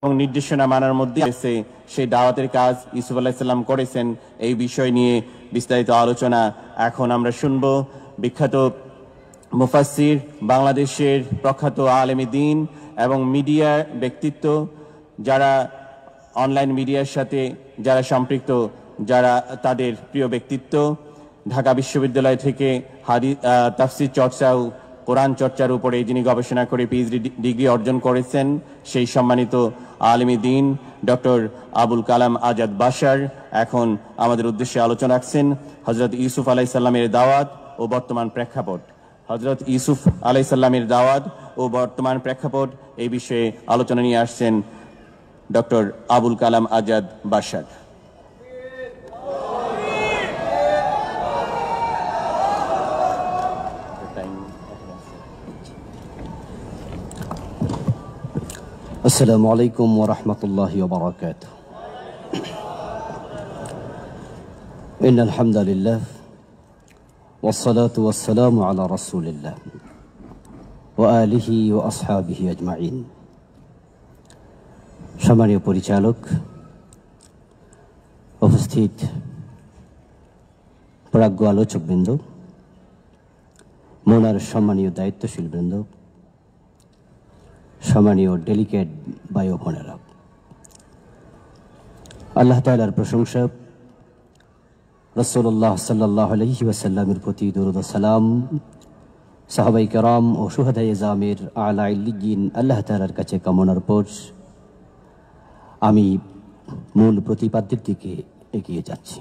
এবং নির্দেশনা মানার মধ্যে আছে সেই দাওয়াতের কাজ ইউসুফ আলাইহিস সালাম করেছেন। এই বিষয় নিয়ে বিস্তারিত আলোচনা এখন আমরা শুনব। বিখ্যাত মুফাসসির, বাংলাদেশের প্রখ্যাত আলেমে দ্বীন এবং মিডিয়া ব্যক্তিত্ব, যারা অনলাইন মিডিয়ার সাথে যারা সম্পৃক্ত, যারা তাদের প্রিয় ব্যক্তিত্ব, ঢাকা বিশ্ববিদ্যালয় থেকে তাফসীর চর্চা ও কোরআন চর্চার উপরে যিনি গবেষণা করে পিএইচডি ডিগ্রি অর্জন করেছেন, সেই সম্মানিত আলেমে দ্বীন ডক্টর আবুল কালাম আজাদ বাশার এখন আমাদের উদ্দেশ্যে আলোচনা রাখছেন। হযরত ইউসুফ আলাইহিস সালামের দাওয়াত ও বর্তমান প্রেক্ষাপট। হযরত ইউসুফ আলাইহিস সালামের দাওয়াত ও বর্তমান প্রেক্ষাপট এই বিষয়ে আলোচনা নিয়ে আসছেন ডক্টর আবুল কালাম আজাদ বাশার। আসসালামু আলাইকুম ওয়া রাহমাতুল্লাহি ওয়া বারাকাতুহু। ইন্নাল হামদালিল্লাহ ওয়াস সালাতু ওয়াস সালামু আলা রাসূলিল্লাহ ওয়া আলিহি ওয়া আসহাবিহি আজমাইন। সম্মানীয় পরিচালক, উপস্থিত প্রাজ্ঞ আলোচকবৃন্দ, মোনার সম্মানীয় দায়িত্বশীল বৃন্দ, সম্মানীয় ডেলিগেট ভাই ও বোনেরা, আল্লাহ তাআলার প্রশংসা, রাসূলুল্লাহ সাল্লাল্লাহু আলাইহি ওয়াসাল্লামের প্রতি দরুদ ও সালাম, সাহাবায়ে কেরাম ও শুহাদায়ে ইজআমের আলা ইল্লিয়িন আল্লাহ তাআলার কাছে কামনার পর আমি মূল প্রতিপাদ্যের দিকে এগিয়ে যাচ্ছি।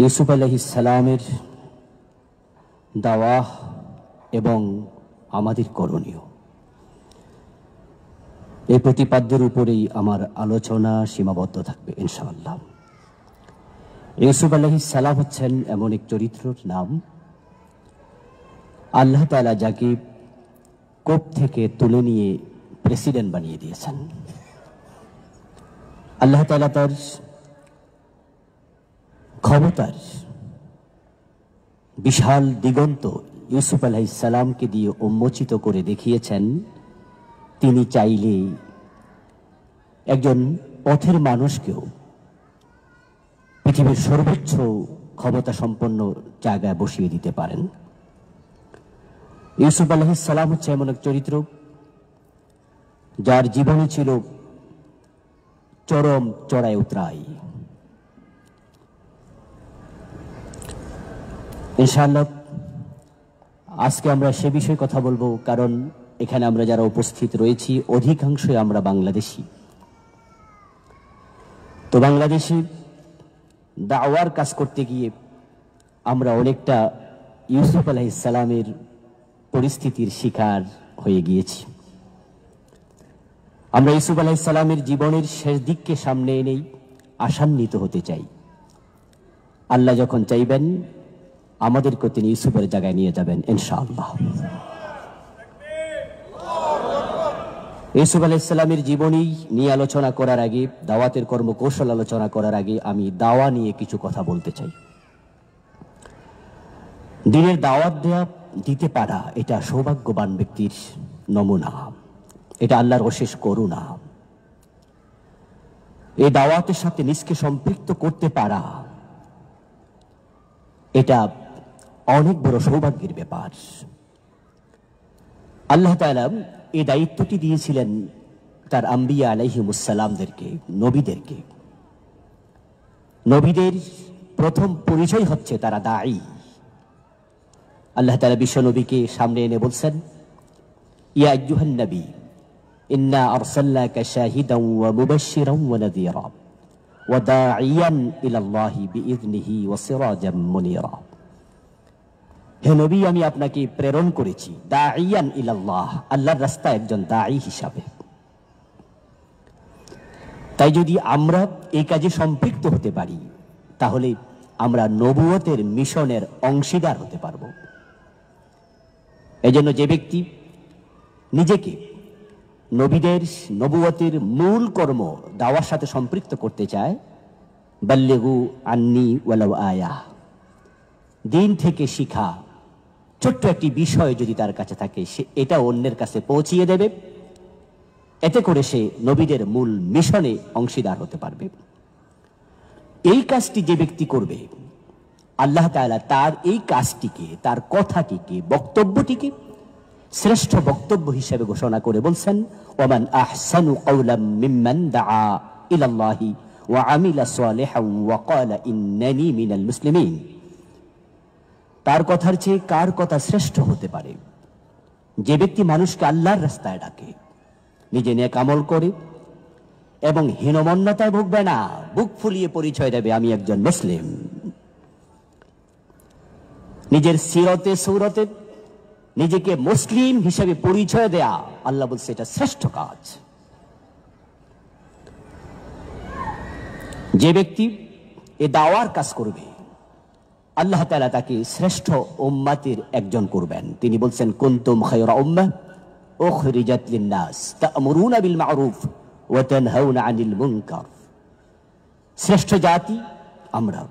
ইউসুফ আলাইহিস সালামের দাওয়াহ এবং আমাদের করণীয়, এই প্রতিপাদ্যের উপরেই আমার আলোচনা সীমাবদ্ধ থাকবে ইনশাআল্লাহ। ইউসুফ আলাইহিস সালাম হচ্ছেন এমন এক চরিত্রের নাম, আল্লাহ তাআলা যাকে কোপ থেকে তুলে নিয়ে প্রেসিডেন্ট বানিয়ে দিয়েছেন। আল্লাহ তাআলা তার ক্ষমতার বিশাল দিগন্ত ইউসুফ আলাইহিস সালামকে দিয়ে উন্মোচিত করে দেখিয়েছেন। তিনি চাইলে একজন পথের মানুষকেও পৃথিবীর সর্বোচ্চ ক্ষমতা সম্পন্ন জায়গায় বসিয়ে দিতে পারেন। ইউসুফ আলাইহিস সালাম হচ্ছে এমন এক চরিত্র যার জীবনে ছিল চরম চড়াই উতরাই। ইনশাআল্লাহ আজকে আমরা সে বিষয়ে কথা বলবো, কারণ এখানে আমরা যারা উপস্থিত রয়েছি অধিকাংশই আমরা বাংলাদেশি। তো বাংলাদেশি দাওয়ার কাজ করতে গিয়ে আমরা অনেকটা ইউসুফ আলাইহিস সালামের পরিস্থিতির শিকার হয়ে গিয়েছি। আমরা ইউসুফ আলাইহিস সালামের জীবনের শেষ দিককে সামনে এনেই আশান্বিত হতে চাই। আল্লাহ যখন চাইবেন আমাদেরকে তিনি ইউসুফের জায়গায় নিয়ে যাবেন ইনশাআল্লাহ। ইউসুফ আলাইহিস সালামের জীবনী নিয়ে আলোচনা করার আগে, দাওয়াতের কর্মকৌশল আলোচনা করার আগে আমি দাওয়া নিয়ে কিছু কথা বলতে চাই। দিনের দাওয়াত দিতে পারা এটা সৌভাগ্যবান ব্যক্তির নমুনা, এটা আল্লাহর অশেষ করুণা। এই দাওয়াতের সাথে নিজকে সম্পৃক্ত করতে পারা এটা অনেক বড় সৌভাগ্যের ব্যাপার। আল্লাহ তাআলা এই দায়িত্বটি দিয়েছিলেন তার আম্বিয়া আলাইহিমুস সালামদেরকে, নবীদেরকে। নবীদের প্রথম পরিচয় হচ্ছে তারা দাঈ। আল্লাহ তাআলা বিশ্ব নবীকে সামনে এনে বলছেন, ইয়া আইয়ুহান নবী ইন্না আরসালনাকা শাহিদান ওয়া মুবাশশিরান ওয়া নাযীরা ওয়া দাঈয়ান ইলাল্লাহি বিইযনিহি ওয়া সিরাজাম মুনীরা। হে নবী, আমি আপনাকে প্রেরণ করেছি দাঈয়ান ইলাল্লাহ, আল্লাহর রাস্তায় একজন দাঈ হিসাবে। তাই যদি আমরা এই কাজে সম্পৃক্ত হতে পারি তাহলে আমরা নবুয়তের মিশনের অংশীদার হতে পারব। এজন্য যে ব্যক্তি নিজেকে নবীদের নবুয়তের মূল কর্ম দাওয়ার সাথে সম্পৃক্ত করতে চায়, বাল্লিগু আন্নি ওয়ালাউ আয়া, দিন থেকে শিখা ছোট্ট একটি বিষয় যদি তার কাছে থাকে, সে এটা অন্যের কাছে পৌঁছিয়ে দেবে। এতে করে সে নবীদের মূল মিশনে অংশীদার হতে পারবে। এই কাজটি যে ব্যক্তি করবে, আল্লাহ তাআলা তার এই কাজটিকে, তার কথাটিকে, বক্তব্যটিকে শ্রেষ্ঠ বক্তব্য হিসেবে ঘোষণা করে বলছেন, ওয়ামান আহসানু কাওলাম মিম্মান দাআ ইলাল্লাহি ওয়া আমিলা সালিহান ওয়া ক্বালা ইন্নানি মিনাল মুসলিমিন। তার কথার চেয়ে কার কথা শ্রেষ্ঠ হতে পারে? যে ব্যক্তি মানুষকে আল্লাহর রাস্তায় ডাকে, নিজে নেক আমল করে এবং হীনমন্যতায় ভুগবে না, বুক ফুলিয়ে পরিচয় দেবে আমি একজন মুসলিম। নিজের সিরতে সৌরতে নিজেকে মুসলিম হিসেবে পরিচয় দেয়া, আল্লাহ বলছে এটা শ্রেষ্ঠ কাজ। যে ব্যক্তি এ দাওয়ার কাজ করবে, আল্লাহ তাআলা তাকে শ্রেষ্ঠ উম্মতের একজন করবেন। তিনি বলছেন, কুনতুম খায়রা উম্মাহ উখরিজাত লিন-নাস তা'মুরুনা বিল মা'রুফ ওয়া তানহাউনা আনিল মুনকার। শ্রেষ্ঠ জাতি আমরা,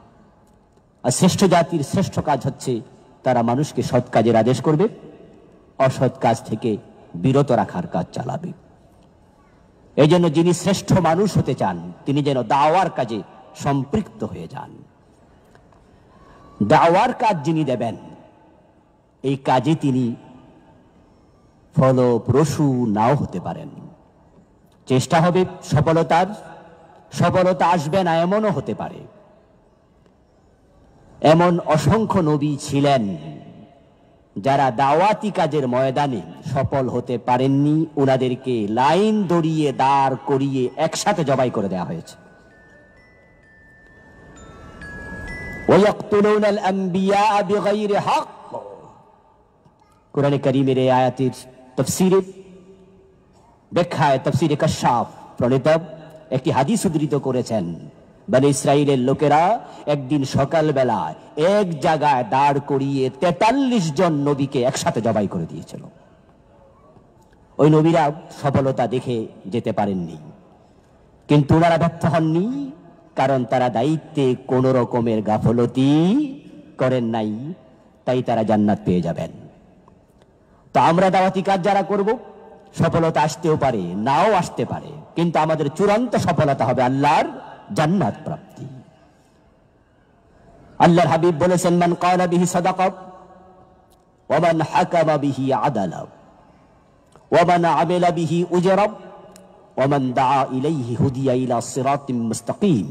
আর শ্রেষ্ঠ জাতির শ্রেষ্ঠ কাজ হচ্ছে তারা মানুষকে সৎ কাজের আদেশ করবে, অসৎ কাজ থেকে বিরত রাখার কাজ চালাবে। এই জন্য যিনি শ্রেষ্ঠ মানুষ হতে চান, তিনি যেন দাওয়ার কাজে সম্পৃক্ত হয়ে যান। দাওয়ার কাজ যিনি দেবেন, এই কাজে তিনি ফলপ্রসূ নাও হতে পারেন। চেষ্টা হবে সফলতা আসবে না এমনও হতে পারে। এমন অসংখ্য নবী ছিলেন যারা দাওয়াতি কাজের ময়দানে সফল হতে পারেননি, ওনাদেরকে লাইন দড়িয়ে দাঁড় করিয়ে একসাথে জবাই করে দেওয়া হয়েছে। ওয়ায়াকতুলুনাল আম্বিয়া বিগাইরি হক। কোরআনে কারীমের এই আয়াতের তাফসীরে ব্যাখ্যায় তাফসীরে কাশফ প্রণীত একটি হাদিস উদ্ধৃত করেছেন, বনী ইসরাইলের লোকেরা একদিন সকালবেলা এক জায়গায় দাঁড় করিয়ে 43 জন নবীকে একসাথে জবাই করে দিয়েছিল। ওই নবীরা সফলতা দেখে যেতে পারেননি, কিন্তু ওনারা ব্যর্থ হননি, কারণ তারা দায়িত্বে কোন রকমের গাফলতি করেন নাই, তাই তারা জান্নাত পেয়ে যাবেন। তো আমরা দাওয়াতি কাজ যারা করব, সফলতা আসতেও পারে নাও আসতে পারে, কিন্তু আমাদের চূড়ান্ত সফলতা হবে আল্লাহর জান্নাত প্রাপ্তি। আল্লাহর হাবিব বলেছেন, মান ক্বালা বিহি সাদাকা ওয়া মান হাকামা বিহি আদালা ওয়া মান আমিলা বিহি উজরা ওয়া মান দাআ ইলাইহি হুদিয়া ইলা সিরাতিম মুস্তাকিম।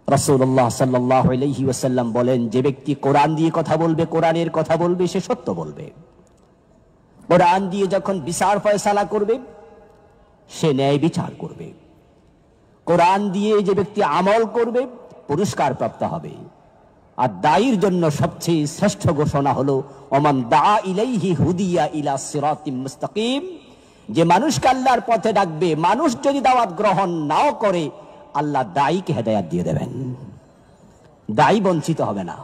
রাসূলুল্লাহ সাল্লাল্লাহু আলাইহি ওয়াসাল্লাম বলেন, যে ব্যক্তি কোরআন দিয়ে কথা বলবে, কোরআনের কথা বলবে, সে সত্য বলবে। কোরআন দিয়ে যখন বিচার ফয়সালা করবে, সে ন্যায় বিচার করবে। কোরআন দিয়ে যে ব্যক্তি আমল করবে, পুরস্কার প্রাপ্ত হবে। আর দায়ীর জন্য সবচেয়ে শ্রেষ্ঠ ঘোষণা হলো, ওমান দা ইলাইহি হুদিয়া ইলা সিরাতিম মুস্তাকিম। যে মানুষকে আল্লাহর পথে ডাকবে, মানুষ যদি দাওয়াত গ্রহণ নাও করে, আল্লাহ দায়ীকে হেদায়েত দিয়ে দেবেন, দায়ী বঞ্চিত হবে না।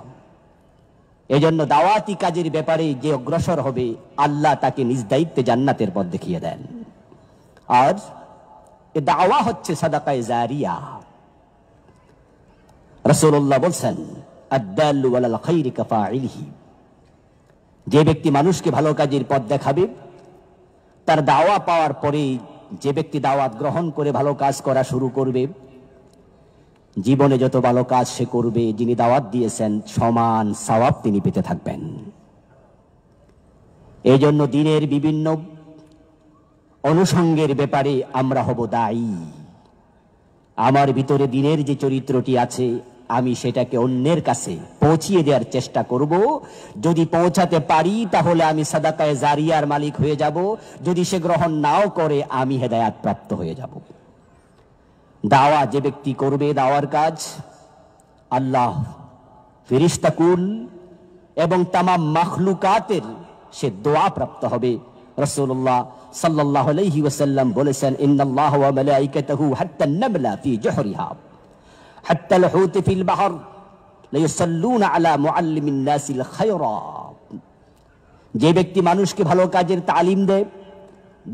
এজন্য দাওয়াতি কাজের ব্যাপারে যে অগ্রসর হবে, আল্লাহ তাকে নিজ দায়িত্বে জান্নাতের পথ দেখিয়ে দেন। আর এ দাওয়া হচ্ছে সাদাকায়ে জারিয়া। রাসূলুল্লাহ বলেন, আদ-দাল্লু আলাল খায়রি কাফাইলিহি। যে ব্যক্তি মানুষকে ভালো কাজের পথ দেখাবে, তার দাওয়া পাওয়ার পরে যে ব্যক্তি দাওয়াত গ্রহণ করে ভালো কাজ করা শুরু করবে, জীবনে যত ভালো কাজ সে করবে, যিনি দাওয়াত দিয়েছেন সমান সওয়াব তিনি পেতে থাকবেন। এই জন্য দিনের বিভিন্ন অনুষঙ্গের ব্যাপারে আমরা হব দায়ী। আমার ভিতরে দিনের যে চরিত্রটি আছে, আমি সেটাকে অন্যের কাছে পৌঁছিয়ে দেওয়ার চেষ্টা করব। যদি পৌঁছাতে পারি, তাহলে আমি সাদাকায়ে জারিয়ার মালিক হয়ে যাব। যদি সে গ্রহণ নাও করে, আমি হেদায়াত প্রাপ্ত হয়ে যাব। দাওয়া যে ব্যক্তি করবে, দাওয়ার কাজ, আল্লাহ, ফেরেশতাকুল এবং তামাম মাখলুকাতের সে দোয়া প্রাপ্ত হবে। রাসূলুল্লাহ সাল্লাল্লাহু আলাইহি ওয়াসাল্লাম বলেছেন, ইন্নাল্লাহা ওয়া মালাইকাতাহু হাত্তা আন-নামলা ফি জুহরিহা হাত্তা আল-হুত ফিল বাহর লা ইউসাল্লুনা আলা মুআল্লিমিন নাসিল খায়রা। যে ব্যক্তি মানুষকে ভালো কাজের তালিম দেয়,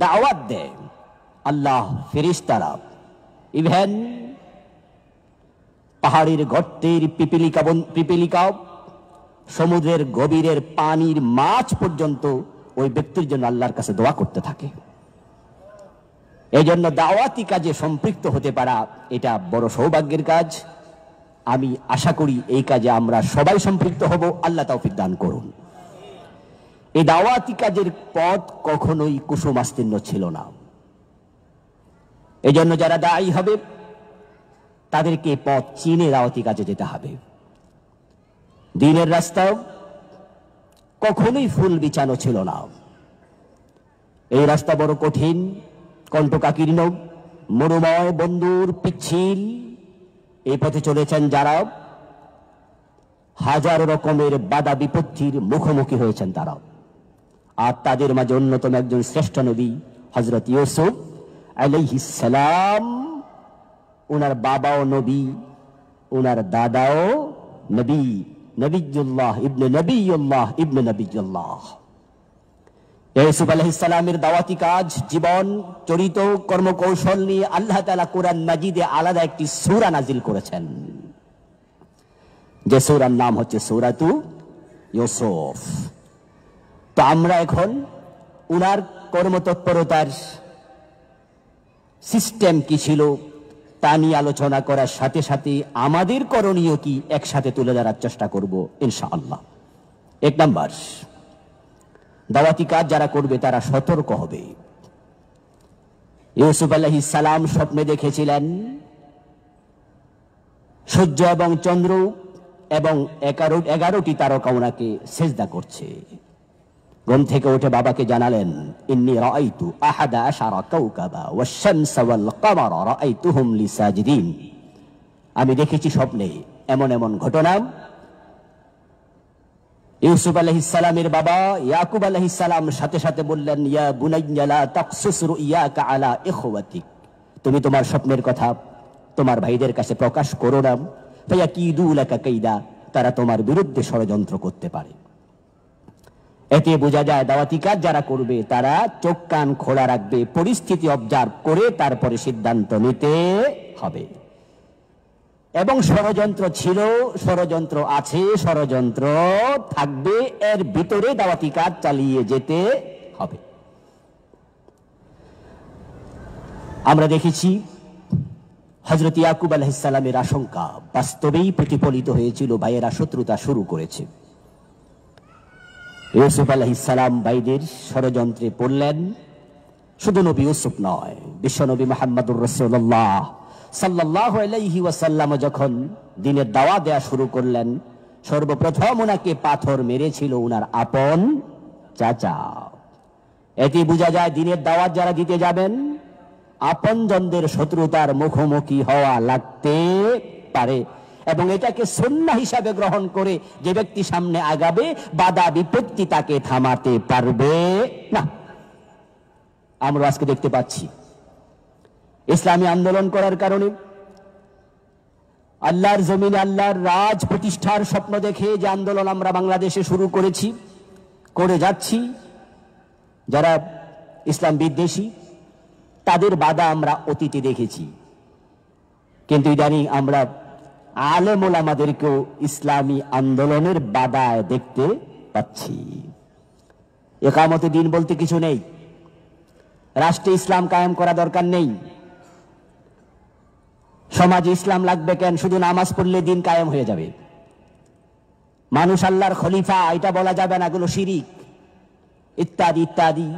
দাওয়াত দেয়, আল্লাহ, ফেরেশতারা, ইভেন পাহাড়ের গর্তের পিপিলিকা, সমুদ্রের গভীরের পানির মাছ পর্যন্ত ওই ব্যক্তির জন্য আল্লাহর কাছে দোয়া করতে থাকে। এই জন্য দাওয়াতি কাজে সম্পৃক্ত হতে পারা এটা বড় সৌভাগ্যের কাজ। আমি আশা করি এই কাজে আমরা সবাই সম্পৃক্ত হব, আল্লাহ তৌফিক দান করুন। এই দাওয়াতি কাজের পথ কখনোই কুসুমাস্তীর্ণ ছিল না। এই জন্য যারা দায়ী হবে তাদেরকে পথ চিনে দাওয়াতি কাজে যেতে হবে। দ্বীনের রাস্তাও কখনোই ফুল বিছানো ছিল না। এই রাস্তা বড় কঠিন, কণ্টকাকীর্ণ, মরুময়, বন্দুর, পিচ্ছিল। এই পথে চলেছেন যারা, হাজার রকমের বাধা বিপত্তির মুখোমুখি হয়েছেন তারা। আর তাদের মাঝে অন্যতম একজন শ্রেষ্ঠ নবী হযরত ইউসুফ আলাইহিস সালাম। ওনার বাবাও নবী, ওনার দাদাও নবী, নবিয়ুল্লাহ ইবনে নবিয়ুল্লাহ ইবনে নবিয়ুল্লাহ। ইউসুফ আলাইহিস সালামের দাওয়াতি কাজ, জীবন, চরিত্র, কর্মকৌশল নিয়ে আল্লাহ তাআলা কোরআন মাজিদে আলাদা একটি সূরা নাজিল করেছেন, যে সূরার নাম হচ্ছে সূরাতু ইউসুফ। তো আমরা এখন উনার কর্মতৎপরতার সিস্টেম কি ছিল তা নিয়ে আলোচনা করার সাথে সাথে আমাদের করণীয় কি একসাথে তুলে ধরার চেষ্টা করব ইনশাআল্লাহ। এক নাম্বার, দাওয়াতি কাজ যারা করবে তারা সতর্ক হবে। ইউসুফ আলাইহিস সালাম স্বপ্নে দেখেছিলেন সূর্য এবং চন্দ্র এবং 11টি তারকা ওনাকে সেজদা করছে। ঘুম থেকে উঠে বাবাকে জানালেন, ইন্নী রাআইতু আহাদা আশারা কাওকাবা ওয়াশ-শামসা ওয়াল কামারা রাআইতুহুম লি সাজিদিন। আমি দেখেছি স্বপ্নে এমন এমন ঘটনা। ইউসুফ আলাইহিস সালামের বাবা ইয়াকুব আলাইহিস সালাম সাথে সাথে বললেন, ইয়া বুনাইয়া লা তাকসুস রুইয়াকা আলা ইখওয়াতিক। তুমি তোমার স্বপ্নের কথা তোমার ভাইদের কাছে প্রকাশ করো না, ফায়াকিদু লাকা কাইদা, তারা তোমার বিরুদ্ধে ষড়যন্ত্র করতে পারে। এতে বোঝা যায় দাওয়াতি কাজ যারা করবে তারা চোখ কান খোলা রাখবে, পরিস্থিতি অবজার্ভ করে তারপরে সিদ্ধান্ত নিতে হবে। এবং ষড়যন্ত্র ছিল, ষড়যন্ত্র আছে, ষড়যন্ত্র থাকবে, এর ভিতরে দাওয়াতি কাজ চালিয়ে যেতে হবে। আমরা দেখেছি হযরত ইয়াকুব আলাইহিস সালামের আশঙ্কা বাস্তবেই প্রতিফলিত হয়েছিল, ভাইয়েরা শত্রুতা শুরু করেছে। ইউসুফ আলাইহিস সালাম ভাইদের ষড়যন্ত্রে পড়লেন। শুধু নবী ইউসুফ নয়, বিশ্বনবী মুহাম্মদুর রাসূলুল্লাহ সাল্লাল্লাহু আলাইহি ওয়াসাল্লাম যখন দ্বীনের দাওয়াত দেয়া শুরু করলেন, সর্বপ্রথম ওনাকে পাথর মেরেছিল ওনার আপন চাচা। এতে বোঝা যায় দ্বীনের দাওয়াত যারা দিতে যাবেন আপনজনদের শত্রুতার মুখোমুখি হওয়া লাগতে পারে, এবং এটাকে সুন্নাহ হিসাবে গ্রহণ করে যে ব্যক্তি সামনে আগাবে বাধা বিপত্তি তাকে থামাতে পারবে না। আমরা আজকে দেখতে পাচ্ছি ইসলামী আন্দোলন করার কারণে, আল্লাহর জমিনে আল্লাহর রাজ প্রতিষ্ঠার স্বপ্ন দেখে যে আন্দোলন আমরা বাংলাদেশে শুরু করেছি, করে যাচ্ছি, যারা ইসলাম বিদ্বেষী তাদের বাধা আমরা অতীতে দেখেছি। কিন্তু ইদানিং আমরা আলেম ওলামাদেরকেও ইসলামী আন্দোলনের বাধা দেখতে পাচ্ছি। ইকামতে দ্বীন বলতে কিছু নেই, রাষ্ট্রে ইসলাম কায়েম করা দরকার নেই, সমাজে ইসলাম লাগবে কেন, শুধু নামাজ পড়লে দিন কায়েম হয়ে যাবে। মানুষ আল্লাহর খলিফা এটা বলা যাবে না, এগুলো শিরিক ইত্যাদি ইত্যাদি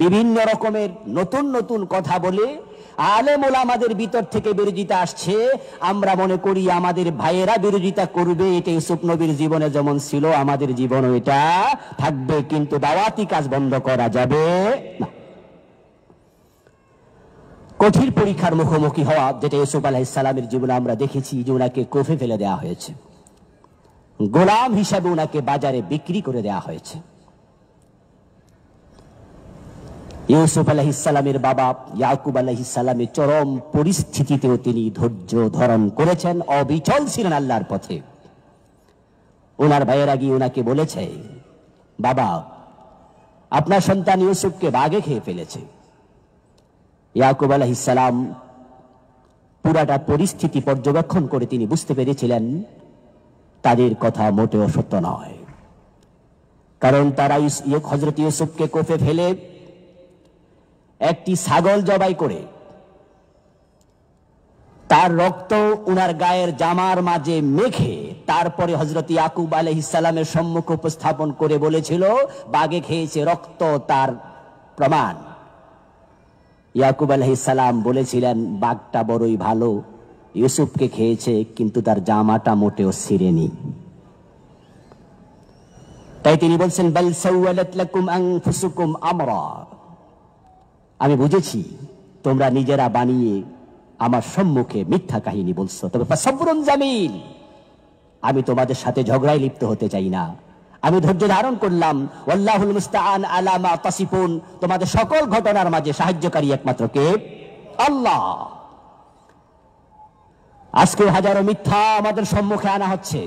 বিভিন্ন রকমের নতুন নতুন কথা বলে আলেম ওলামাদের ভিতর থেকে বিরোধিতা আসছে। আমরা মনে করি আমাদের ভাইয়েরা বিরোধিতা করবে, এটা ইউসুফ নবীর জীবনে যেমন ছিল আমাদের জীবনও এটা থাকবে, কিন্তু দাওয়াতি কাজ বন্ধ করা যাবে না। কঠিন পরীক্ষার মুখোমুখি হওয়া, যেটা ইউসুফ আলাইহিস সালামের জীবনে আমরা দেখেছি যে ওনাকে কোফে ফেলে দেওয়া হয়েছে, গোলাম হিসাবে ওনাকে বাজারে বিক্রি করে দেওয়া হয়েছে। ইউসুফ আলাইহিস সালামের বাবা ইয়াকুব আলাইহিস সালামের চরম পরিস্থিতিতেও তিনি ধৈর্য ধারণ করেছেন, অবিচল ছিলেন আল্লাহর পথে। ওনার ভাইয়েরা গিয়ে ওনাকে বলেছে, বাবা আপনার সন্তান ইউসুফকে বাঘে খেয়ে ফেলেছে। ইয়াকুব আলাইহিস সালাম পুরাটা পরিস্থিতি পর্যবেক্ষণ করে তিনি বুঝতে পেরেছিলেন তাদের কথা মোটেও সত্য নয়, কারণ তারা হযরত ইউসুফকে কোফে ফেলে একটি ছাগল জবাই করে তার রক্ত উনার গায়ের জামার মাঝে মেখে তারপরে হযরত ইয়াকুব আলাইহিস সালামের সম্মুখে উপস্থাপন করে বলেছিল, বাঘে খেয়েছে রক্ত তার প্রমাণ। ইয়াকুব আলাইহিস সালাম বলেছিলেন, বাঘটা বড়ই ভালো, ইউসুফকে খেয়েছে কিন্তু তার জামাটা মোটেও ছিঁড়েনি। তাই তিনি বলছেন, বাল সাওয়ালাত লাকুম আনফুসুকুম আমরা, আমি বুঝেছি তোমরা নিজেরা বানিয়ে আমার সম্মুখে মিথ্যা কাহিনী বলছো, তবে ফাসবরুন জামিল, আমি তোমাদের সাথে ঝগড়ায় লিপ্ত হতে চাই না, আমি ধৈর্য ধারণ করলাম। ওয়াল্লাহুল মুস্তাআন আলা মা তাসিফুন, তোমাদের সকল ঘটনার মাঝে সাহায্যকারী একমাত্র কে? আল্লাহ। আজকে হাজারো মিথ্যা আমাদের সম্মুখে আনা হচ্ছে,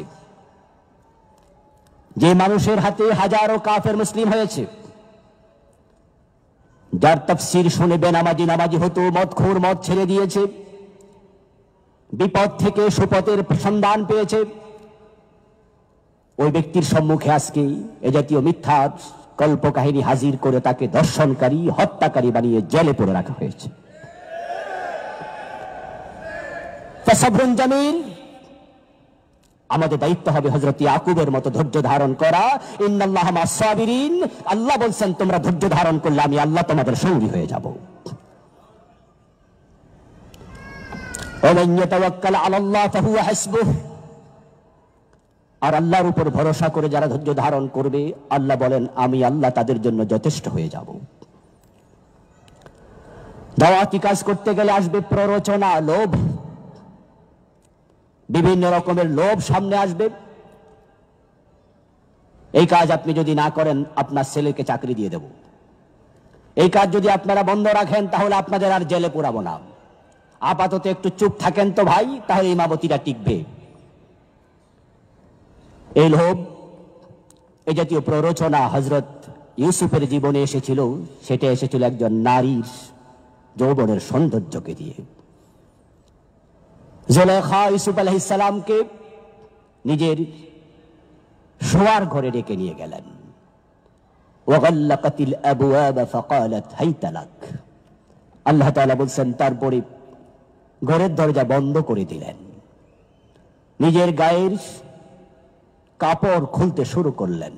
যে মানুষের হাতে হাজারো কাফের মুসলিম হয়েছে, যার তাফসীর শুনে বেনামাজি নামাজি হতো, মদখোর মদ ছেড়ে দিয়েছে, বিপদ থেকে সুপথের সন্ধান পেয়েছে, ওই ব্যক্তির সম্মুখে আজকে এ জাতীয় মিথ্যা কল্পকাহিনী হাজির করে তাকে দর্শনকারী, হত্যাকারী বানিয়ে জেলে পুরে রাখা হয়েছে। ফাসবরুন জামিল, আমাদের দায়িত্ব হবে হযরত ইয়াকুবের মতো ধৈর্য ধারণ করা। ইন্নাল্লাহা মা'আস সাবিরিন, আল্লাহ বলছেন তোমরা ধৈর্য ধারণ করলে আমি আল্লাহ তোমাদের সঙ্গী হয়ে যাব। ওমান ইয়াতাওয়াক্কাল আলাল্লাহ ফাহুয়া হাসবুহ, আর আল্লাহর উপর ভরসা করে যারা ধৈর্য ধারণ করবে, আল্লাহ বলেন আমি আল্লাহ তাদের জন্য যথেষ্ট হয়ে যাব। দাওয়াতি কাজ করতে গেলে আসবে প্ররোচনা, লোভ, বিভিন্ন রকমের লোভ সামনে আসবে। এই কাজ আপনি যদি না করেন আপনার ছেলেকে চাকরি দিয়ে দেব, এই কাজ যদি আপনারা বন্ধ রাখেন তাহলে আপনাদের আর জেলে পোড়াবো না, আপাতত একটু চুপ থাকেন তো ভাই, তাহলে ইমামতিটা টিকবে। এই লোভ, এই জাতীয় প্ররোচনা হযরত ইউসুফের জীবনে এসেছিল, সেটা এসেছিল একজন নারীর যৌবনের সৌন্দর্যকে দিয়ে। জুলেখা ইউসুফ আলাইহিস সালামকে নিজের শোয়ার ঘরে ডেকে নিয়ে গেলেন। ওয়াগাল্লাকাতিল আবওয়াবা ফাকালাত হাইতা লাক, আল্লাহ তাআলা বলেন তারপরে ঘরের দরজা বন্ধ করে দিলেন, নিজের গায়ের কাপড় খুলতে শুরু করলেন,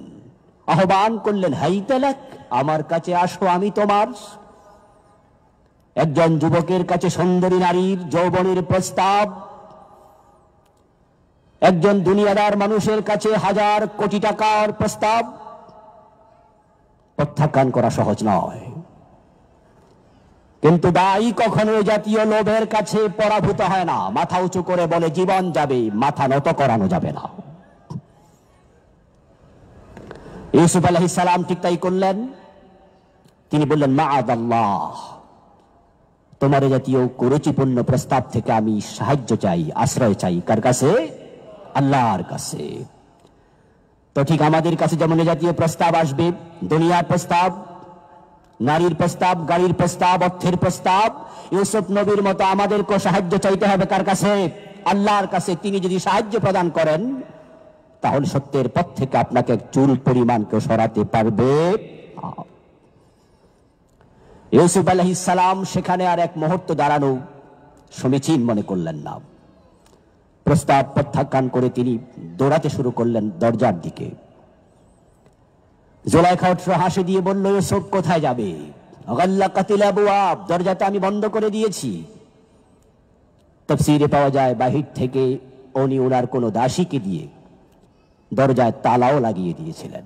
আহ্বান করলেন, হাইতা লাক, আমার কাছে আসো, আমি তোমার। একজন যুবকের কাছে সুন্দরী নারীর যৌবনের প্রস্তাব, একজন দুনিয়াদার মানুষের কাছে হাজার কোটি টাকার প্রস্তাব প্রত্যাখ্যান করা সহজ নয়। কিন্তু দায়ী কখনো জাতীয় লোভের কাছে পরাভূত হয় না, মাথা উঁচু করে বলে জীবন যাবে, মাথা নত করানো যাবে না। ইউসুফ আলাইহিস সালাম ঠিক তাই করলেন। তিনি বললেন, মাআদাল্লাহ, তোমার জাতীয় কুরুচিপূর্ণ প্রস্তাব থেকে আমি সাহায্য চাই, আশ্রয় চাই। কার কাছে? আল্লাহর কাছে। তো ঠিক আমাদের কাছে যেমন জাতীয় প্রস্তাব আসবে, দুনিয়ার প্রস্তাব, নারীর প্রস্তাব, গাড়ির প্রস্তাব, অর্থের প্রস্তাব, ইউসুফ নবীর মতো আমাদেরকে সাহায্য চাইতে হবে কার কাছে? আল্লাহর কাছে। তিনি যদি সাহায্য প্রদান করেন তাহলে সত্যের পথ থেকে আপনাকে এক চুল পরিমাণ কেউ সরাতে পারবে। ইউসুফ আলাইহিস সালাম সেখানে আর এক মুহূর্ত দাঁড়ানো সমীচীন মনে করলেন না। প্রস্তাব প্রত্যাখ্যান করে তিনি দৌড়াতে শুরু করলেন দরজার দিকে। জুলাইখা হাসি দিয়ে বলল, ইউসুফ কোথায় যাবে? গাল্লাকাতিল আবওয়াব, দরজাটা আমি বন্ধ করে দিয়েছি। তাফসীরে পাওয়া যায় বাহির থেকে উনি ওনার কোনো দাসীকে দিয়ে দরজায় তালাও লাগিয়ে দিয়েছিলেন।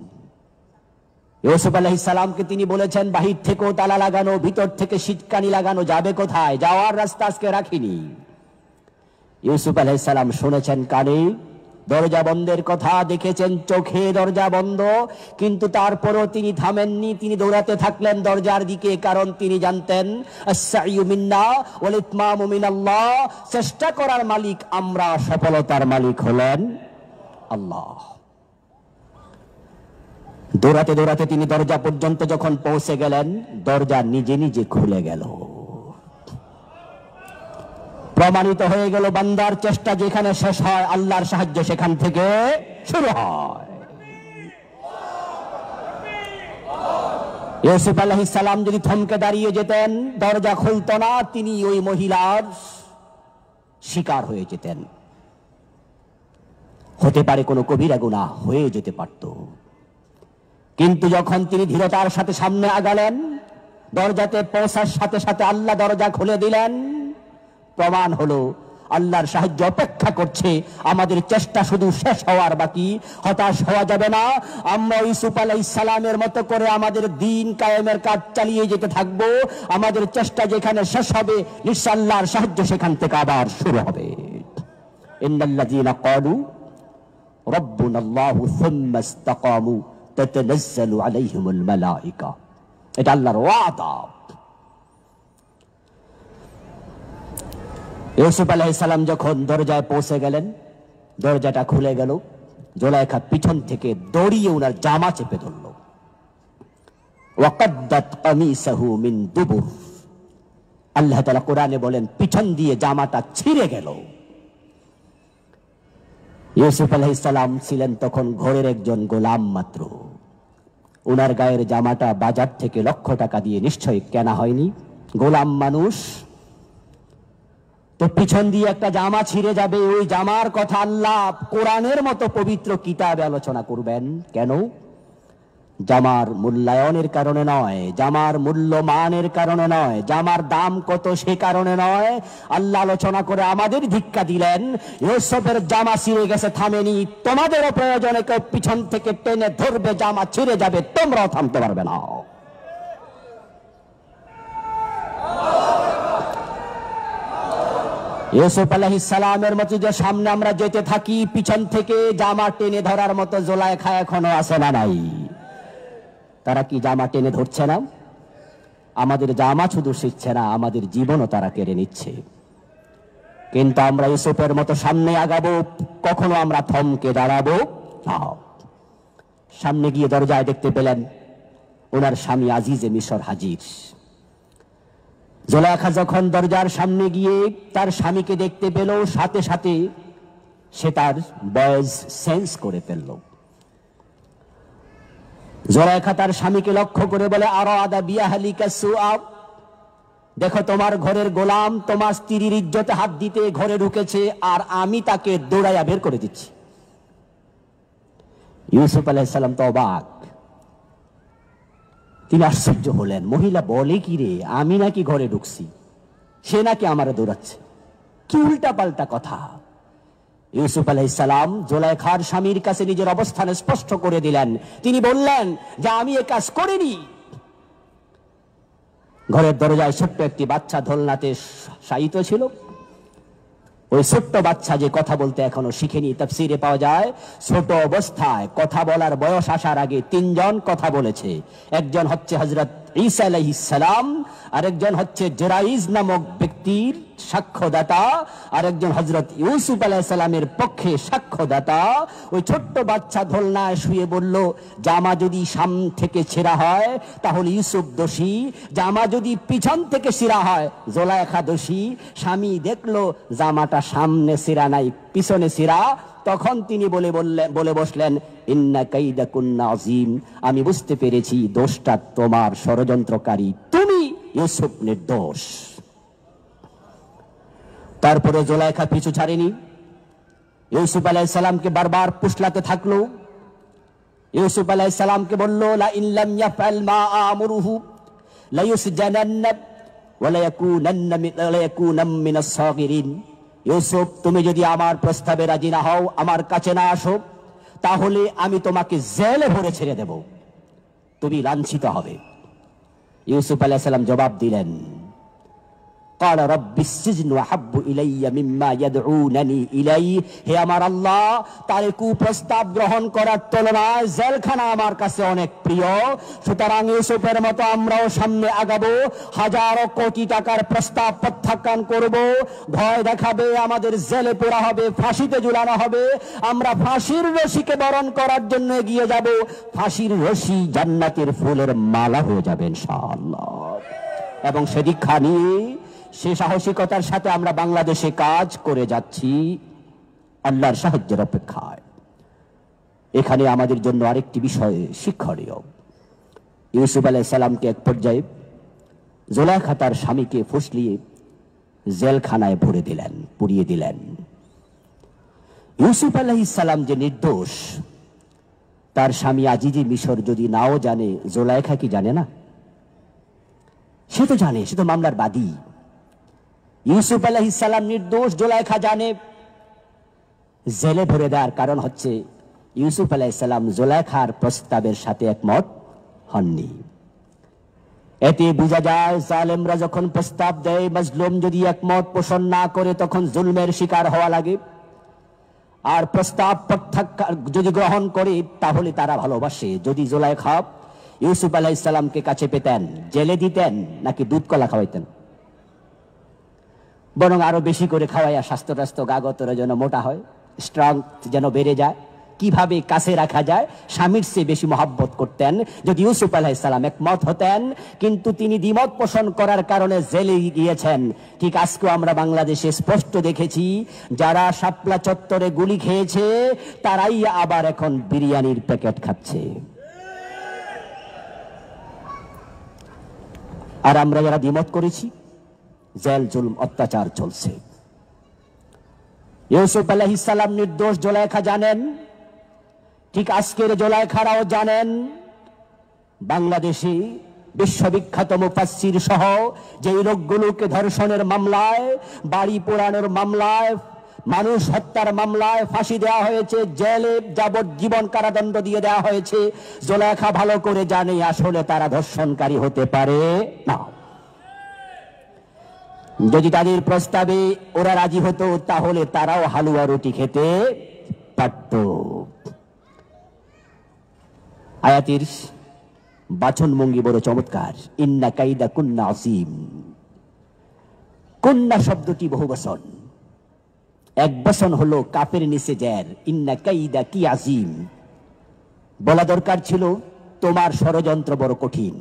ইউসুফ আলাইহিস সালামকে তিনি বলেছেন, বাহির থেকেও তালা লাগানো, ভিতর থেকে সিটকানি লাগানো, যাবে কোথায়? যাওয়ার রাস্তা আজকে রাখিনি। ইউসুফ আলাইহিস সালাম শুনেছেন কানে, দরজা বন্ধের কথা দেখেছেন চোখে, দরজা বন্ধ, কিন্তু তারপরও তিনি থামেননি, তিনি দৌড়াতে থাকলেন দরজার দিকে। কারণ তিনি জানতেন আস-সা'য়ু মিন্না ওয়াল ইতমামু মিনাল্লাহ, চেষ্টা করার মালিক আমরা, সফলতার মালিক হলেন আল্লাহ। দৌড়াতে দৌড়াতে তিনি দরজা পর্যন্ত যখন পৌঁছে গেলেন, দরজা নিজে নিজে খুলে গেল। প্রমাণিত হয়ে গেল বান্দার চেষ্টা যেখানে শেষ হয়, আল্লাহর সাহায্য সেখান থেকে শুরু হয়। ইউসুফ আলাইহিস সালাম যদি থমকে দাঁড়িয়ে যেতেন, দরজা খুলতো না, তিনি ওই মহিলার শিকার হয়ে যেতেন। হতে পারে কোনো কবিরা গুনাহ হয়ে যেতে পারত। কিন্তু যখন তিনি ধীরতার সাথে সামনে আগালেন, দরজাতে পৌঁছার সাথে সাথে আল্লাহ দরজা খুলে দিলেন। প্রমাণ হলো আল্লাহর সাহায্য অপেক্ষা করছে। আমাদের চেষ্টা শুধু শেষ হওয়ার বাকি। হতাশ হওয়া যাবে না। আমরা ইউসুফ আলাইহিস সালামের মতো করে আমাদের দ্বীন কায়েমের কাজ চালিয়ে যেতে থাকবো। আমাদের চেষ্টা যেখানে শেষ হবে, নিশ্চয় আল্লাহর সাহায্য সেখান থেকে আবার শুরু হবে। ইন্নাল্লাযীনা ক্বালু রাব্বুনাল্লাহু সুম্মা ইসতাকামু তাতানাজ্জালু আলাইহিমুল মালায়েকা। এটা আল্লাহর ওয়াদা। ইউসুফ আলাইহিস সালাম যখন দরজায় পৌঁছে গেলেন, দরজাটা খুলে গেল। জুলাইখা পিছন থেকে দড়িয়ে ওনার জামা চেপে ধরল। ওয়াকাদ্দাত কামিসাহু মিন দুবুর। আল্লাহ তাআলা কোরআনে বলেন, পিছন দিয়ে জামাটা ছিঁড়ে গেল। ইউসুফ আলাইহিস সালাম ছিলেন তখন ঘরের একজন গোলাম মাত্র। ওনার গায়ের জামাটা বাজার থেকে লক্ষ টাকা দিয়ে নিশ্চয়ই কেনা হয়নি। গোলাম মানুষ তো পিছন দিয়ে একটা জামা ছিঁড়ে যাবে, ওই জামার কথা আল্লাহ কোরআনের মতো পবিত্র কিতাবে আলোচনা করবেন কেন? জামার মূল্যায়নের কারণে নয়, জামার মূল্যমানের কারণে নয়, জামার দাম কত সে কারণে নয়। আল্লাহ আলোচনা করে আমাদের ধিক্কা দিলেন, ইউসুফের জামা ছিঁড়ে গেছে, থামেনি। তোমাদেরও প্রয়োজনে কেউ পিছন থেকে টেনে ধরবে, জামা ছিঁড়ে যাবে, তোমরাও থামতে পারবে না। ইউসুফ আলাইহিস সালামের মতো যে সামনে আমরা যেতে থাকি, পিছন থেকে জামা টেনে ধরার মতো জুলাইখা এখনো আছে না নাই? তারা কি জামা টেনে ধরছে না? আমাদের জামা শুধু শিখছে না, আমাদের জীবনও তারা কেড়ে নিচ্ছে। কিন্তু আমরা ইউসুফের মতো সামনে আগাবো, কখনো আমরা থমকে দাঁড়াবো না। সামনে গিয়ে দরজায় দেখতে পেলেন ওনার স্বামী আজিজে মিশর হাজির। জুলাইখা যখন দরজার সামনে গিয়ে তার স্বামীকে দেখতে পেল, সাথে সাথে সে তার বয়স সেন্স করে ফেলল। জুলাইখা তার স্বামীকে লক্ষ্য করে বলে, আরাদা বিয়াহলিকা সুআ। দেখো, তোমার ঘরের গোলাম তোমার স্ত্রীর ইজ্জতে হাত দিতে ঘরে ঢুকেছে, আর আমি তাকে দৌড়াইয়া বের করে দিচ্ছি। ইউসুফ আলাইহিস সালাম তো অবাক, তিনি আশ্চর্য হলেন। মহিলা বলে কি রে, আমি নাকি ঘরে ঢুকছি, সে নাকি আমারে দৌড়াচ্ছে? কি উল্টা পাল্টা কথা। ইউসুফ আলাইহিস সালাম জুলাইখার স্বামীর কাছে নিজের অবস্থান স্পষ্ট করে দিলেন। তিনি বললেন যে আমি এ কাজ করিনি। ঘরের দরজায় ছোট্ট একটি বাচ্চা দোলনাতে শায়িত ছিল। ওই ছোট্ট বাচ্চা যে কথা বলতে এখনো শিখেনি, তাফসীরে পাওয়া যায় ছোট অবস্থায় কথা বলার বয়স আসার আগে তিনজন কথা বলেছে। একজন হচ্ছে হযরত ঈসা আলাইহিস সালাম, আরেকজন হচ্ছে জেরাইজ নামক ব্যক্তির সাক্ষ্যদাতা, আরেকজন হযরত ইউসুফ আলাইহিস সালামের পক্ষে সাক্ষ্যদাতা। ওই ছোট্ট বাচ্চা দোলনায় শুয়ে বলল, জামা যদি সামনে থেকে ছেঁড়া হয় তাহলে ইউসুফ দোষী, জামা যদি পিছন থেকে ছিঁড়া হয় জুলাইখা দোষী। স্বামী দেখলো জামাটা সামনে ছিঁড়া নাই, পিছনে ছিঁড়া। তখন তিনি বলে বসলেন, ইন্না কাইদাকুন্না আযীম। আমি বুঝতে পেরেছি দোষটা তোমার, ষড়যন্ত্রকারী তুমি, ইউসুফ নির্দোষ। তারপরে জুলাইখা পিছু ছাড়েনি, ইউসুফ আলাইহিস সালামকে বারবার পুষলাতে থাকলো। ইউসুফ আলাইহিস সালামকে বলল, লা ইন লাম ইয়াফআল মা আমরুহু লা ইউসজানান্না ওয়া লা ইয়াকুনাম মিনাস সাগিরিন। ইউসুফ, তুমি যদি আমার প্রস্তাবে রাজি না হও, আমার কাছে না আসো, তাহলে আমি তোমাকে জেলে ভরে ছেড়ে দেব, তুমি লাঞ্ছিত হবে। ইউসুফ আলাইহিস সালাম জবাব দিলেন, قال رب السجن احب الي مما يدعونني اليه। হে আমার আল্লাহ, তার কুপ্রস্তাব গ্রহণ করার তুলনায় জেলখানা আমার কাছে অনেক প্রিয়। সুতরাং ইউসুফের মতো আমরাও সামনে আগাবো, হাজারো কোটি টাকার প্রস্তাব প্রত্যাখ্যান করব। ভয় দেখাবে, আমাদের জেলে পোড়া হবে, ফাঁসিতে ঝুলানো হবে, আমরা ফাঁসির রশিকে বরণ করার জন্য এগিয়ে যাব। ফাঁসির রশি জান্নাতের ফুলের মালা হয়ে যাবে ইনশাআল্লাহ। এবং সে দীক্ষা নিয়ে, সে সাহসিকতার সাথে আমরা বাংলাদেশে কাজ করে যাচ্ছি আল্লাহর সাহায্যের অপেক্ষায়। এখানে আমাদের জন্য আরেকটি বিষয় শিক্ষণীয়। ইউসুফ আলাইহিস সালামকে এক পর্যায়ে জুলাইখা তার স্বামীকে ফুসলিয়ে জেলখানায় ভরে দিলেন, পুড়িয়ে দিলেন। ইউসুফ আলাইহিস সালাম যে নির্দোষ, তার স্বামী আজিজি মিশর যদি নাও জানে, জুলাইখা কি জানে না? সে তো জানে, সে তো মামলার বাদী। ইউসুফ আলাইহিস সালাম নির্দোষ, জুলাইখা জানে। জেলে ভরে দেওয়ার কারণ হচ্ছে ইউসুফ আলাইহিস সালাম জুলাইখার প্রস্তাবের সাথে একমত হননি। এতে বোঝা যায় জালেমরা যখন প্রস্তাব দেয়, মাজলুম যদি একমত পোষণ না করে তখন জুলমের শিকার হওয়া লাগে। আর প্রস্তাব প্রত্যাখ্যান যদি গ্রহণ করে তাহলে তারা ভালোবাসে। যদি জুলাইখা ইউসুফ আলাইহিস সালামকে কাছে পেতেন, জেলে দিতেন নাকি দুধ কলা খাওয়াইতেন? বরং আরো বেশি করে খাওয়াইয়া স্বাস্থ্য টাস্থ্য গাগতরা যেন মোটা হয়, স্ট্রং যেন বেড়ে যায়, কিভাবে কাছে রাখা যায়, স্বামীর চেয়ে বেশি মহব্বত করতেন। যদি ইউসুফ আলাইহিস সালাম একমত হতেন, কিন্তু তিনি দ্বিমত পোষণ করার কারণে জেলে গিয়েছেন। ঠিক আজকেও আমরা বাংলাদেশে স্পষ্ট দেখেছি, যারা শাপলা চত্বরে গুলি খেয়েছে তারাই আবার এখন বিরিয়ানির প্যাকেট খাচ্ছে। আর আমরা যারা দ্বিমত করেছি, জেল জুলম অত্যাচার চলছে। ইউসুফ আলাইহিস সালাম নির্দোষ, জুলাইখা জানেন। ঠিক আজকের জুলাইখারাও জানেন। বাংলাদেশে বিশ্ববিখ্যাত মুফাসসির সহ যেই লোকগুলোকে ধর্ষণের মামলায়, বাড়ি পোড়ানোর মামলায়, মানুষ হত্যার মামলায় ফাঁসি দেওয়া হয়েছে, জেলে যাবজ্জীবন কারাদণ্ড দিয়ে দেওয়া হয়েছে, জুলাইখা ভালো করে জানে আসলে তারা ধর্ষণকারী হতে পারে না। যদি তাদের প্রস্তাবে ওরা রাজি হতো তাহলে তারাও হালুয়া রুটি খেতে পারত। আয়াতের বাচনভঙ্গি বড় চমৎকার। ইন্না কাইদা কুন্না আসিম। কুন্না শব্দটি বহু বচন, এক বচন হলো কাপের নিচে জের। ইন্না কাইদা কি আজিম, বলা দরকার ছিল তোমার ষড়যন্ত্র বড় কঠিন।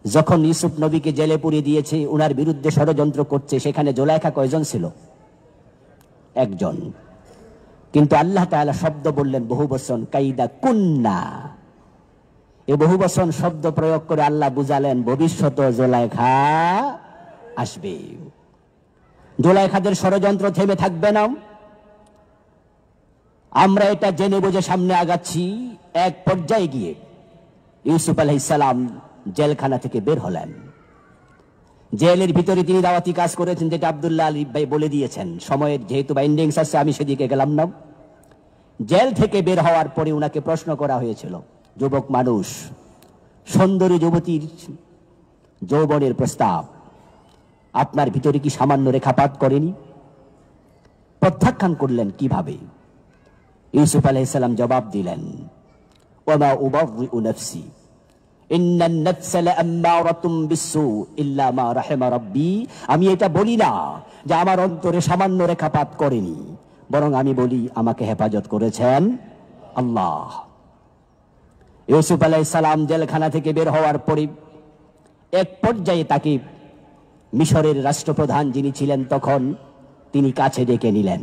যখন ইউসুফ নবীকে জেলে পুরিয়ে দিয়েছে, উনার বিরুদ্ধে ষড়যন্ত্র করছে, সেখানে জুলাইখা কয়জন ছিল? একজন। কিন্তু আল্লাহ তাআলা শব্দ বললেন বহুবচন, কাইদা কুন্না। এই বহুবচন শব্দ প্রয়োগ করে আল্লাহ বুঝালেন ভবিষ্যতে জুলাইখা আসবে। জুলাইখাদের ষড়যন্ত্র থেমে থাকবে না। আমরা এটা জেনে বুঝে সামনে আগাচ্ছি। এক পর্যায়ে গিয়ে ইউসুফ আলাইহিস সালাম জেলখানা থেকে বের হলেন। জেলের ভিতরে তিনি দাওয়াতি কাজ করেছেন, যেটা আব্দুল্লাহ আলী ভাই বলে দিয়েছেন। সময়ের যেহেতু বাইন্ডিংস আছে, আমি সেদিকে গেলাম না। জেল থেকে বের হওয়ার পরে উনাকে প্রশ্ন করা হয়েছিল, যুবক মানুষ, সুন্দরী যুবতীর যৌবনের প্রস্তাব আপনার ভিতরে কি সামান্য রেখাপাত করেনি? প্রত্যাখ্যান করলেন কিভাবে? ইউসুফ আলাইহিস সালাম জবাব দিলেন, ওয়া উবাররিউ নাফসি ইন্নান নাফসা লাআম্মারাতুম বিসসু ইল্লা মা রাহিমা রাব্বি। আমি এটা বলি না যে আমার অন্তরে সামান্য রেখাপাত করেনি, বরং আমি বলি আমাকে হেফাজত করেছেন আল্লাহ। ইউসুফ আলাইহিস সালাম জেলখানা থেকে বের হওয়ার পরে এক পর্যায়ে তাকে মিশরের রাষ্ট্রপ্রধান যিনি ছিলেন তখন, তিনি কাছে ডেকে নিলেন।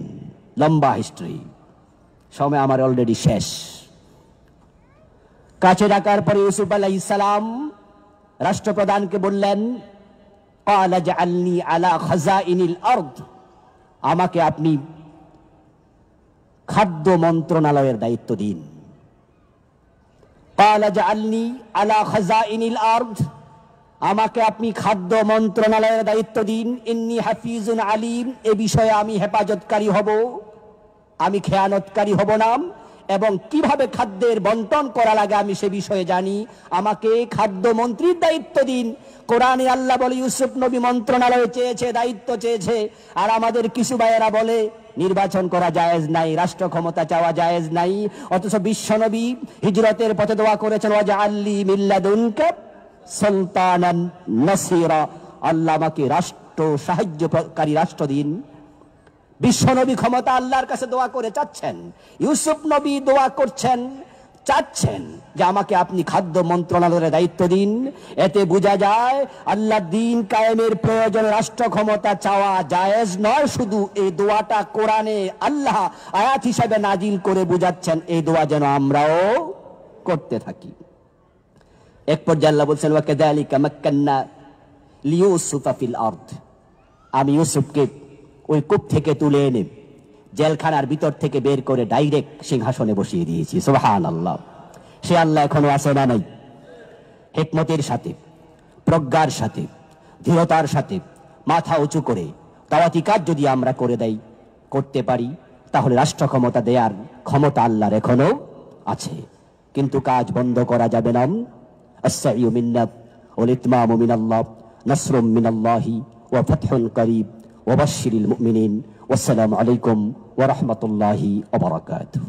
লম্বা হিস্ট্রি, সময় আমার অলরেডি শেষ। কাছে ডাকার পরে ইউসুফ আলাইহিস সালাম রাষ্ট্রপ্রধানকে বললেন, ক্বালা জাআলনি আলা খাযাইনিল আরদ। আমাকে আপনি খাদ্য মন্ত্রণালয়ের দায়িত্ব দিন। ক্বালা জাআলনি আলা খাযাইনিল আরদ, আমাকে আপনি খাদ্য মন্ত্রণালয়ের দায়িত্ব দিন। ইন্নী হাফিজুন আলিম, এ বিষয়ে আমি হেফাজতকারী হব, আমি খেয়ানতকারী হব না, এবং কিভাবে খাদ্যের বন্টন করা লাগে আমি সে বিষয়ে জানি। আমাকে খাদ্য মন্ত্রীর দায়িত্ব দিন। কোরআনে আল্লাহ বলে ইউসুফ নবী মন্ত্রণালয় চেয়েছে, দায়িত্ব চেয়েছে, আর আমাদের কিছু ভাইয়েরা বলে নির্বাচন করা জায়েজ নাই, রাষ্ট্র ক্ষমতা চাওয়া জায়েজ নাই। অথচ বিশ্বনবী হিজরতের পথে দোয়া করেছেন, ওয়াজআলনি মিন লাদুনকা সুলতানান নাসীরা, আল্লাহ আমাকে রাষ্ট্র সাহায্যকারী রাষ্ট্র দিন। বিশ্বনবী ক্ষমতা আল্লাহর কাছে দোয়া করে চাচ্ছেন, ইউসুফ নবী দোয়া করছেন, চাচ্ছেন যে আমাকে আপনি খাদ্য মন্ত্রণালয়ের দায়িত্ব দিন। এতে বোঝা যায় আল্লাহ দ্বীন কায়েমের প্রয়োজন রাষ্ট্র ক্ষমতা চাওয়া জায়েজ নয়। শুধু এই দোয়াটা কোরআনে আল্লাহ আয়াত হিসাবে নাজিল করে বুঝাচ্ছেন, এই দোয়া যেন আমরাও করতে থাকি। এক পর্যায়ে আল্লাহ বলছেন ওয়া কাযালিকা মাক্কান্না লিইউসুফা ফিল আরদ, আমি ইউসুফকে ওই কূপ থেকে তুলে এনে জেলখানার ভিতর থেকে বের করে ডাইরেক্ট সিংহাসনে বসিয়ে দিয়েছি। সুবহানাল্লাহ। সে আল্লাহ এখনো আছে না নাই? হিকমতের সাথে, প্রজ্ঞার সাথে, দৃঢ়তার সাথে মাথা উঁচু করে দাওয়াতি কাজ যদি আমরা করতে পারি, তাহলে রাষ্ট্র ক্ষমতা দেওয়ার ক্ষমতা আল্লাহর এখনো আছে। কিন্তু কাজ বন্ধ করা যাবে না। আস-সাইয়ু মিন্না ওয়াল ইতমামু মিনাল্লাহ, নাসরুম মিনাল্লাহি ওয়া ফাতহুন করিব ওয়া বাশশিরিল মুমিনিন। ওয়াসসালামু আলাইকুম ওয়া রাহমাতুল্লাহি ওয়া বারাকাতুহু।